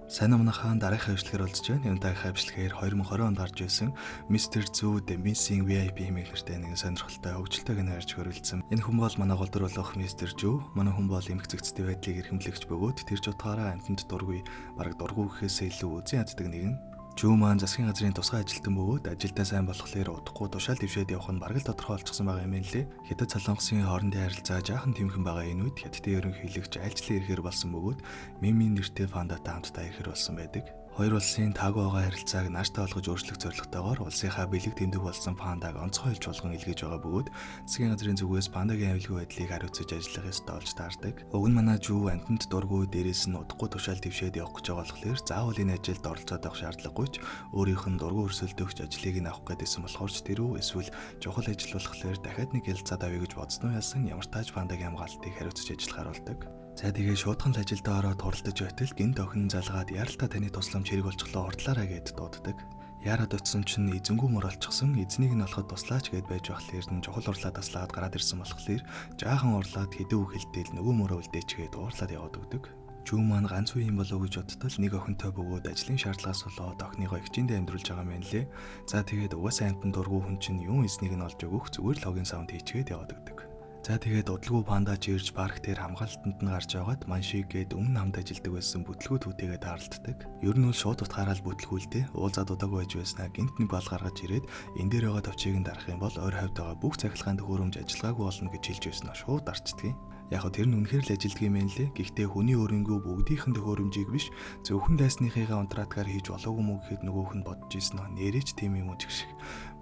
Сайн амнахаан дараагийн хвшлэгээр олдж байна. Энэ дараагийн хвшлэгээр 2020 онд гарч ирсэн Mr. Zoo The Missing VIP хэмээх нэртэй нэгэн сонирхолтой хөгжилтэй гэнэ ярьж хөрвүүлсэн. Энэ хүн бол манай голдор болох Mr. Zoo. Манай хүн бол эмх зэгцтэй байдлыг эрхэмлэгч бөгөөд тэр ч утгаараа амьтанд дургүй, бараг дургүй гэхээсээ илүү үзэн яддаг нэгэн. Жүү маань засгийн газрын тусгай ажилтан бөгөөд ажилдаа сайн болохоор удахгүй тушаал дэвшээд явах нь бараг л тодорхой болчихсон байгаа юм лээ. Хятад Солонгосын хоорондын харилцаа жаахан тэмхэн байгаа энэ үед хятадын ерөнхийлөгч айлчлан ирэхээр болсон бөгөөд Мимийн нэртэй пандатай хамтдаа ирэхээр болсон байдаг. Хоёр улсын таагүй байгаа харилцааг нааштай болгож өөрчлөх зорилготойгоор улсынхаа бэлэг тэмдэг болсон пандаг онцгой хэлж болгон илгээж байгаа бөгөөд засгийн газрын зүгээс пандагийн аюулгүй байдлыг хариуцаж ажиллах ёстой болж таардаг. Уг нь манай жүү амьтанд дургүй дээрээс нь удахгүй тушаал дэвшээд явах гэж байгаа болохоор заавал энэ ажилд оролцоод авах шаардлагагүй ч өөрийнх нь дургүй өрсөлдөгч ажлыг нь авах гэдээсэн болохоор ч тэрүү эсвэл чухал ажил болохоор дахиад нэг ялцаад авъя гэж бодсноо яасан ямар тааж пандагийн хамгаалтыг хариуцаж ажиллахаар болдог. За тэгээ шуудхан л ажилдаа ороод хуралдаж байтал гинт охин залгаад яралта таны тусламж хэрэг болчихлоо ордлаараа гэд дууддаг. Яраад утсан чинь эзэнгүү мөр олчихсон эзнийг нь олоход туслаач гэд байж байхлаар нь чухал урлаа таслаад гараад ирсэн болохоор жаахан урлаад хэдэн үг хэлтэл нөгөө мөрөө үлдээчгээд уурлаад яваад өгдөг. Жүү маань ганц үе юм болов гэж бодтол нэг охинтой бөгөөд ажлын шаардлагаас болоод охиныгоо хичээндээ амьдруулж байгаа юм лээ. За тэгээд угаасаа амтан дургүй хүн чинь юун эзнийг нь олж өгөх зүгээр л хогийн саунд хийчгээд яваад өгдөг. За тэгээд удалгүй панда жирж парк дээр хамгаалтанд нь гарч яваад маншиг гээд өмнө хамт ажилладаг байсан бүтлгүү түүтэйгээ таарлтдаг. Ер нь бол шууд утгаараа л бүтлгүүлдэ. Уулзаад удаагүй байж байснаа гинт нэг бол гаргаж ирээд энэ дээр байгаа товчийг нь дарах юм бол ойр хавьд байгаа бүх цахилгаан төхөөрөмж ажиллагаагүй болно гэж хэлж байснаа шууд дарчдаг. Яг тэр нь үнэхээр л ажилддаг юм лээ. Гэхдээ хүний өөрөнгөө бүгдийнхэн төхөөрөмжийг биш зөвхөн дайсныхыгаа унтраадгаар хийж болоогүй мүү гэхэд нөгөөх нь бодож ийсэн нь нэрэж тийм юм уу гэх шиг.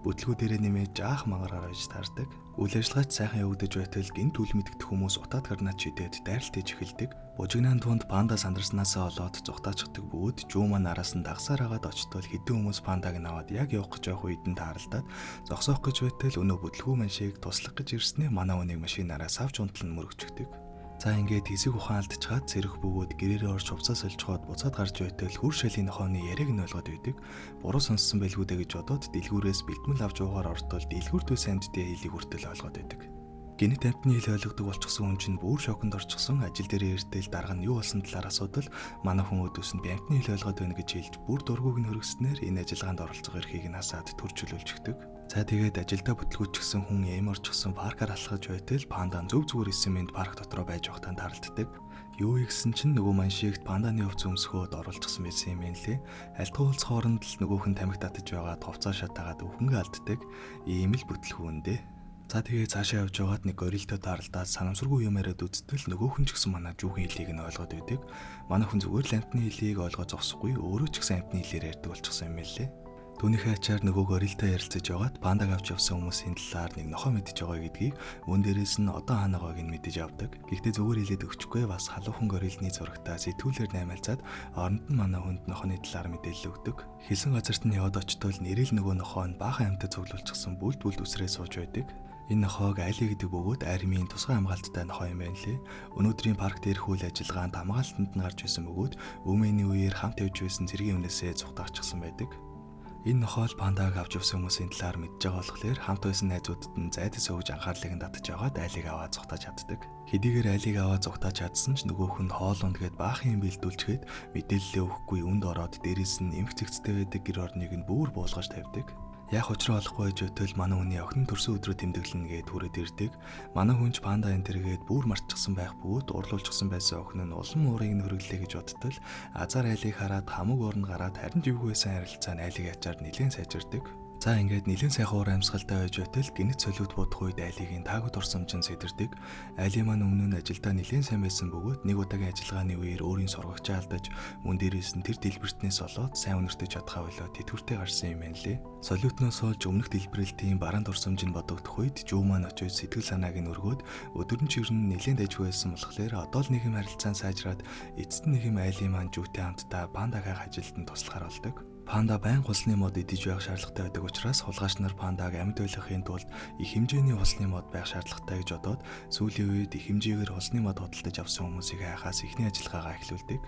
Бүтлгүү дээрээ нэмээд жаах мангар гаргаж таардаг. Үйл ажиллагаач сайхан явагдаж байтал гинт үл мэддэг хүмүүс утаад гарнаа чидэд дайралт хийж эхэлдэг. Бужигнаан тунд панда сандарснаасаа олоод зүхтаачдаг бөгөөд жүү маань араас нь дагсаар агаад очтол хэдэн хүмүүс пандаг нь аваад яг явах гэж явах үед нь тааралдаад зогсоох гэж байтал өнөө бүтлгүү маншийг туслах гэж ирснээр манай хүнийг машинаараа савж унтал нь мөрөгчдөг. За ингээд хэсэг ухаан алдчихад цэрэх бөгөөд гэрээрээ орж хувцас солилцоход буцаад гарч байтал хүр шалийн нохооны яриаг нь ойлгоод байдаг. Буруу сонссон байлгүй дэ гэж бодоод дэлгүүрээс бэлтгэл авч уугаар ортол дэлгүүртөө сандтай хэлийг хүртэл ойлгоод байдаг. Гинт амтны хэл ойлгодог болчихсон хүн чинь бүр шоконд орчихсон. Ажил дээр иртэл дарга нь юу болсон талаар асуудал манай хүн өдөөс нь би амтны хэл ойлгоод байна гэж хэлж бүр дургүйг нь хөргөснээр энэ ажиллагаанд оролцох эрхийг нь асаад төрчилүүлж өгдөг. За тэгээд ажилдаа бүтлгүүчсэн хүн эморчсон паркаар алхаж байтал панда зөв зүгээр эсэмэнд парк дотроо байж байхдаа тааралддаг. Юу ийгсэн чинь нөгөө маншигт панданы хувц өмсгөөд оруулчихсан байсан юм лээ. Альтгуу уулз хооронд л нөгөөх нь тамхи татаж байгаад хувцаа шатаагаад өхөнгө алддаг. Ийм л бүтлгүүндээ. За тэгээ цаашаа явж байгаад нэг горилтой тааралдаад санамсаргүй юм яриад үзтэл нөгөөх нь ч гэсэн манай жүүхэн хэлийг нь ойлгоод байдаг. Манай хүн зүгээр л амтны хэлийг ойлгоод зогсохгүй өөрөө ч гэсэн амтны хэлээр ярьдаг болчихсон юм лээ. Түүнийхээ ачаар нөгөө горилтой ярилцаж байгаад пандаг авч явсан хүмүүсийн талаар нэг нохоо мэдж байгаа гэдгийг мөн дээрээс нь одоо хаана байгааг нь мэдэж авдаг. Гэхдээ зүгээр хэлээд өгчихгүй бас халуухан горилны зурагтаа сэтгүүлээр наймаалцаад оронд нь манай хүнд нохооны талаар мэдээлэл өгдөг. Хэлсэн газарт нь яваад очтол нэрэл нөгөө нохоо нь баахан амьтад цуглуулчихсан бүлд үсрээ сууж байдаг. Энэ нохоог айлы гэдэг бөгөөд армийн тусгай хамгаалттай нохоо юм байна лээ. Өнөөдрийн парк дээрх үйл ажиллагаанд хамгаалтанд нь гарч исэн бөгөөд өмнөний үеэр хамт явж байсан цэргийн өмнөөсөө зүхтаачсан байдаг. Энэ нохоол пандаг авч явсан хүмүүсийн талаар мэдж байгаа болохоор хамт байсан найзуудад нь зайдас өгж анхаарлыг нь татаж аваад айлыг аваад зүхтааж чаддаг. Хэдийгээр айлыг аваад зүхтааж чадсан ч нөгөөх нь хоол ундгээд баахан юм бэлдүүлчихэд мэдээлэлээ өгөхгүй үнд ороод дээрээс нь эмх зэгцтэй байдаг гэр орныг нь бүр буулгаж тавьдаг. Яг учраа олохгүй байж байтал манай хүний охин төрсөн өдрөө тэмдэглэнэ гээд хүрээд ирдэг. Манай хүнч панда энэ тэргээд бүр мартчихсан байх бөгөөд урлуулчихсан байсан охин нь улам уурыг нь хөргөлээ гэж бодтол азар айлыг хараад хамаг орн гараад харин живгүй байсан харилцаа нь айлыг ячаар нэлээд сайжирдаг. За ингээд нэлээд сайхан уур амьсгалтай байж байтал гинт солиуд бодох үед айлыгийн таагүй дурсамжин сэтэрдэг. Айлын маань өмнө нь ажилдаа нэлээд сайн байсан бөгөөд нэг удаагийн ажиллагааны үеэр өөрийн сургагчаа алдаж мөн дээрээс нь тэр дэлбэртнээс олоод сайн өнөртөж чадхаа болоо тэтгүртэй гарсан юм байна лээ. Солиутноос олж өмнөх дэлбэрэлтийн бараан дурсамжинд бодогдох үед жүү маань очиж сэтгэл санааг нь өргөөд өдөр нь ч ер нь нэлээд дайжгүй байсан болохоор одоо л нэг юм харилцаан сайжраад эцэст нь нэг юм айлын маань жүүтэй хамтдаа пандагийн ажилтнанд туслахаар болдог. Панда байнга усны мод идэж байх шаардлагатай байдаг учраас хулгайч нар пандаг амьд байлгахын тулд их хэмжээний усны мод байх шаардлагатай гэж бодоод сүүлийн үед их хэмжээгээр усны мод худалдаж авсан хүмүүсийг хайхаас эхний ажиллагаагаа эхлүүлдэг.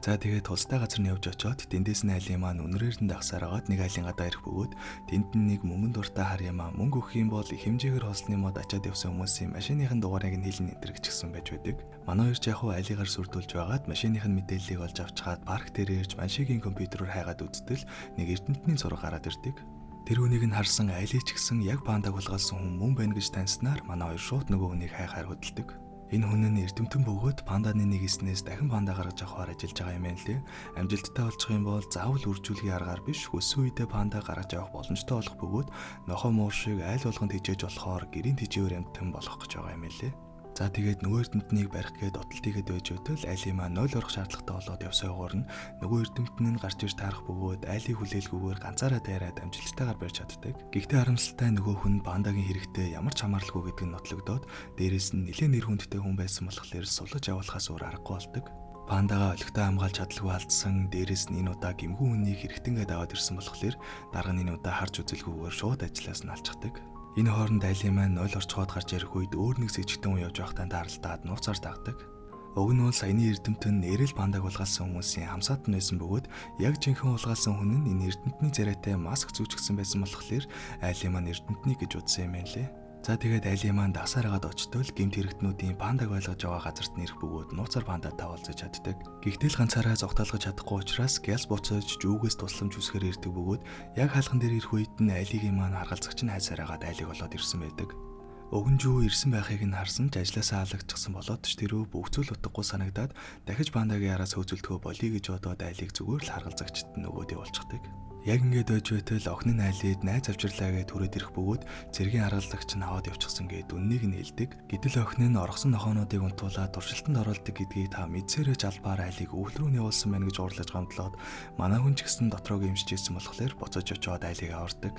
За тэгээд тусдаа газар нь явж очоод тэндээс нь айлын маань үнрээр нь дагсаар агаад нэг айлын гадаа ирэх бөгөөд тэнд нь нэг мөнгөн дуртай хар ямаа мөнгө өгөх юм бол их хэмжээгээр хоолсны мод ачаад явсан хүмүүсийн машиныхын дугаарыг нь хэлнэ энэ гэж гисэн байж байдаг. Манай хоёр ч яг хуу айлыгаар сүрдүүлж байгаад машиных нь мэдээллийг олж авчгаад парк дээр ирж машигийн компьютероор хайгаад үзтэл нэг эрдэмтний зураг гараад ирдэг. Тэр хүнийг нь харсан айлыг ч гэсэн яг пандаг булгаалсан хүн мөн байна гэж таньснаар манай хоёр шууд нөгөө хүнийг хайхаар хөдөлдөг. Энэ хүн нь эрдэмтэн бөгөөд панданы нэгэснээс дахин панда гаргаж авахар ажиллаж байгаа юм байна лээ. Амжилттай болчих юм бол заавал үржүүлгийн аргаар биш өссөн үедээ панда гаргаж авах боломжтой болох бөгөөд нохоо муур шиг айл болгонд хижээж болохоор гэрийн тэжээвэр амтан болох гэж байгаа юм лээ. За тэгээд нөгөө эрдэмтнийг барих гээд отолтыгээд байж өтөл айлын маань 0 орох шаардлагатай болоод явсаягоор нь нөгөө эрдэмтэн нь гарч ирж таарах бөгөөд айлыг хүлээлгүйгээр ганцаараа дайраад амжилттайгаар барьж чаддаг. Гэхдээ харамсалтай нөгөө хүн пандагийн хэрэгтэй ямар ч хамааралгүй гэдг нь нотлогдоод дээрээс нь нэлээд нэр хүндтэй хүн байсан болохоор сулж явуулахаас өөр аргагүй болдог. Пандагаа олигтой хамгаалж чадлагүй алдсан дээрээс нь энэ удаа гэмгүй хүнийг хэрэгтэнгээд аваад ирсэн болохоор дарга нь энэ удаа харж үзэлгүйгээр шууд ажлаас нь алчдаг. Энэ хооронд айлын маань 0 орчхоод гарч ирэх үед өөр нэг сэжигтэн хүн явж байхдаа тааралдаад нууцаар дагдаг. Уг нь бол саяны эрдэмтэн нэрэл пандаг булгаалсан хүмүүсийн хамсаат нь байсан бөгөөд яг жинхэнэ булгаалсан хүн нь энэ эрдэмтний царайтай маск зүүчгсэн байсан болохоор айлын маань эрдэмтний гэж утсан юм байна лээ. За тэгээд айлын маань дагсаар агаад очтол гэмт хэрэгтнүүдийн пандаг байлгаж байгаа газарт нэрх бөгөөд нууцаар пандатай уулзаж чаддаг. Гэхдээ цанцаараа зогтоолгож чадахгүй учраас гялс буцаж жүүгээс тусламж үсгээр ирдэг бөгөөд яг хаалхан дээр ирэх үед нь айлын маань харгалзагч нь хайсаар агаад айлыг болоод ирсэн байдаг. Өгөнжүү ирсэн байхыг нь харсан ч ажлаасаа алгадчихсан болоод ч тэрөө бүгцүүл утгагүй санагдаад дахиж пандагийн араас хөөцөлдгөө болъё гэж бодоод айлыг зүгээр л харгалзагчд нь нөгөөдөө болчихдаг. Яг ингээд байж байтал охин нь айлыг найз авчирлаа гэж түрээд ирэх бөгөөд цэргийн харгалзагч нь аваад явчихсан гэд үннийг нь хэлдэг. Гэтэл охин нь оргосон нохоонуудыг унтуулаад туршилтанд оруулдаг гэдгийг та мэдсээрээ жалбаар айлыг өвөл рүү явуулсан байна гэж уурлаж гомдлоод манай хүн ч гэсэн дотроо гимшиж ирсэн болохоор буцаж очиод айлыг авардаг.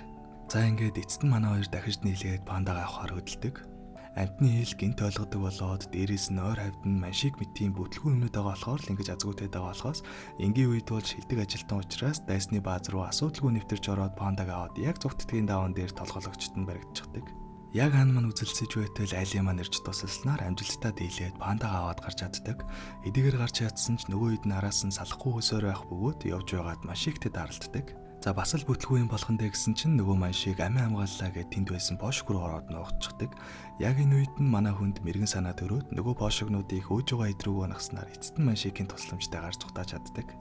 За ингээд эцэст нь манай хоёр дахиж нийлээд пандагаа авахар хөдөлдөг. Амтны хэл гинт ойлгодог болоод дээрээс нь ойр хавьд нь маншиг мэтийн бүтлгүй юмнууд байгаа болохоор л ингэж азгүйтэй байгаа болохоос энгийн үед бол шилдэг ажилтан учраас дайсны бааз руу асуудалгүй нэвтэрч ороод пандаг аваад яг зүгтдгийн даван дээр толгойлогчд нь баригдчихдаг. Яг хаан маань үзэлсэж байтал айлын маань ирж тусалснаар амжилттай дийлээд пандаг аваад гарч чаддаг. Эдгээр гарч чадсан ч нөгөө хэд нь араас нь салахгүй өсөөр байх бөгөөд явж байгаад машигтэй даралддаг. За бас л бүтлгүй юм болгон дэ гэсэн чинь нөгөө маншиг амиа хамгааллаа гэд тэнд байсан бошг руу ороод нуугдчихдаг. Яг энэ үед нь манай хүнд мэрэгэн санаа төрөөд нөгөө бошгнуудыг хөөж байгаа идрүүгөө наснаар эцэст нь маншигийн тусламжтай гарч цухтааж чаддаг.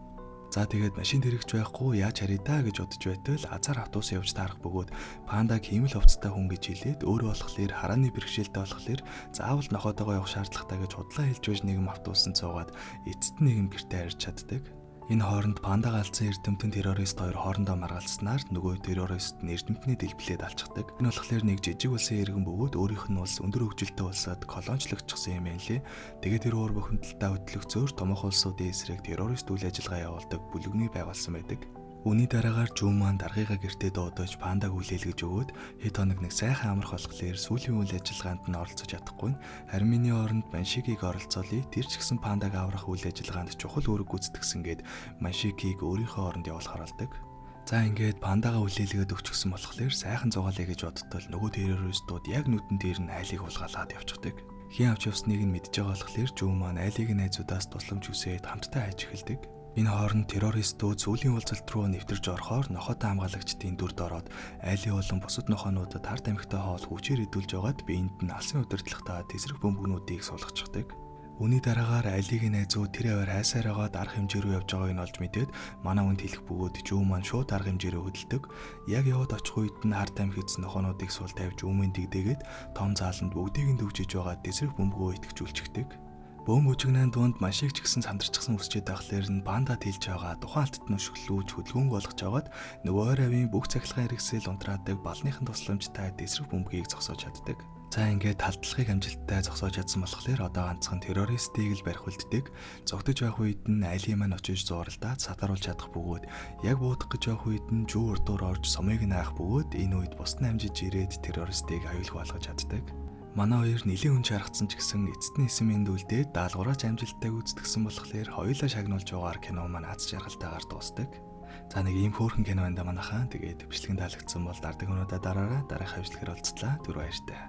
За тэгээд машин тэрэгч байхгүй яаж харъя даа гэж бодож байтал азар автобус явж таарах бөгөөд пандаг хиймэл хувцастай хүн гэж хэлээд өөрөө болохоор харааны бэрхшээлтэй болохоор заавал нохоотойгоо явах шаардлагатай гэж худлаа хэлж байж нэгэн автобусан цуугаад эцэст нь нэгэн гэртээ харьж чаддаг. Энэ хооронд пандагаа алдсан эрдэмтэн террорист хоёр хоорондоо маргалцснаар нөгөө террорист нь эрдэмтний дэлбэлээд алчдаг. Энэ болохоор нэг жижиг улсын иргэн бөгөөд өөрийнх нь улс өндөр хөгжилтэй улсад колоничлогдчихсан юм байна лээ. Тэгээд тэр уур бухимдалтай хөтлөгчөөр томоохон улсуудын эсрэг террорист үйл ажиллагаа явуулдаг бүлэгний байгуулсан байдаг. Үүний дараагаар Жүүн маань даргыгаа гэртээ дуудаж пандаг хүлээлгэж өгөөд хэд хоног нэг сайхан амрах болохоор сүүлийн үйл ажиллагаанд нь оролцож чадахгүй. Харин миний оронд маншигийг оролцоолъё. Тэр ч гэсэн пандаг аврах үйл ажиллагаанд чухал үүрэг гүйцэтгсэн гээд маншигийг өөрийнхөө оронд явуулахар болдог. За ингээд пандагаа хүлээлгээд өгчихсөн болохоор сайхан зугаалъя гэж бодтол нөгөө террористууд яг нүдэн дээр нь айлыг хулгайлаад явчихдаг. Хин авч явсныг нь мэдж байгаа болохоор Жүүн маань айлыг найзуудаас тусламж хүсээд хамтдаа хайж эхэлдэг. Энэ хооронд террористууд сүүлийн уулзалт руу нэвтэрж орохоор нохотой хамгаалагчдын дүрд ороод айлын болон бусад нохоонуудад ард амьхтай хоол хүчээр идүүлж байгаад биеинд нь алсын удирдлагатай тесрэг бөмбөгнүүдийг суулгачдаг. Үүний дараагаар айлыг найзууд тэр аваар хайсаар агаад арга хэмжээ рүү явж байгааг нь олж мэдээд манай хүнд хэлэх бөгөөд Жүүн маань шууд арга хэмжээ рүү хөдөлдөг. Яг яваад очих үед нь ард амьх эзэн нохоонуудыг суул тавьж Жүүмийн дэгдээгээд том зааланд бүгдийг нь дөвжиж байгаа тесрэг бөмбөгөө итгэжүүлчихдэг. Бөөм бүжигнэн дунд машиг ч гэсэн сандарчихсан үсчээд байхлаар нь панда тэлж байгаа тухайн алтад нь өшөглөөж хөдөлгөөнгө болгож аваад нөгөө ойр авийн бүх цахилгаан хэрэгсэл унтраадаг балныхын тусламжтай тесрэг бөмбөгийг зогсоож чаддаг. За ингээд талдлагыг амжилттай зогсоож чадсан болохоор одоо ганцхан террористийг л барих үлддэг. Зогтож байх үед нь айлын маань очиж зууралдаад сатаруулж чадах бөгөөд яг буудах гэж байх үед нь жүү урдуур орж сумыг наах бөгөөд энэ үед бусдын амжиж ирээд террористыг аюулгүй болгож чаддаг. Манай хоёр нэлийн хүн шаргацсан ч гэсэн эцэстний эсэмийн дүлдээд даалгавраач амжилттай гүйцэтгсэн болохоор хоёулаа шагнуулж байгаа кино маань аз жаргалтайгаар дуусдаг. За нэг ийм хөөрхөн кино байна да манайхаа. Тэгээд бичлэгэн таалагдсан бол дараагийн өнөөдөр дараараа дараах хавьчлэгээр уулзлаа. Түр баяртай.